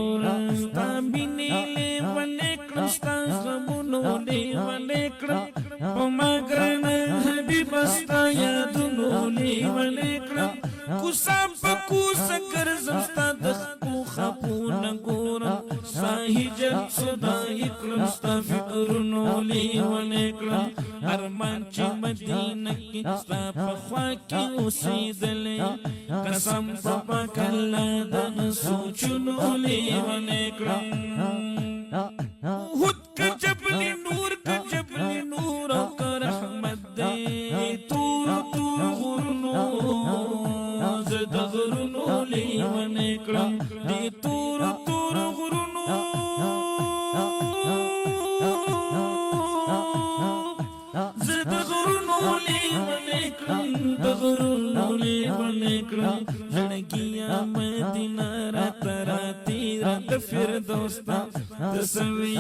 ستا مینې لیونې کړم ستا غمونو لیونې کړم په ما ګرانه حبیبه ستا یادونو لیونې کړم کوڅه په کوڅه ګرځم ستا د خپو خپونه ګورم ستا هجر صدای کړم ستا فکرونو لیونې کړم ارمان چې مدینه کې ستا په خوا کې اوسېدلی قسم په پاک الله دغه سوچونو لیونې کړم هود که جبل نور او که رحمت دی تور غرونو زه د غرونو لیونې کړم دی تور غرونو زه د غرونو لیونې کړم د غرونو لیونې کړم زړګیا مدینه راته راتېره د فردوس ته د سوي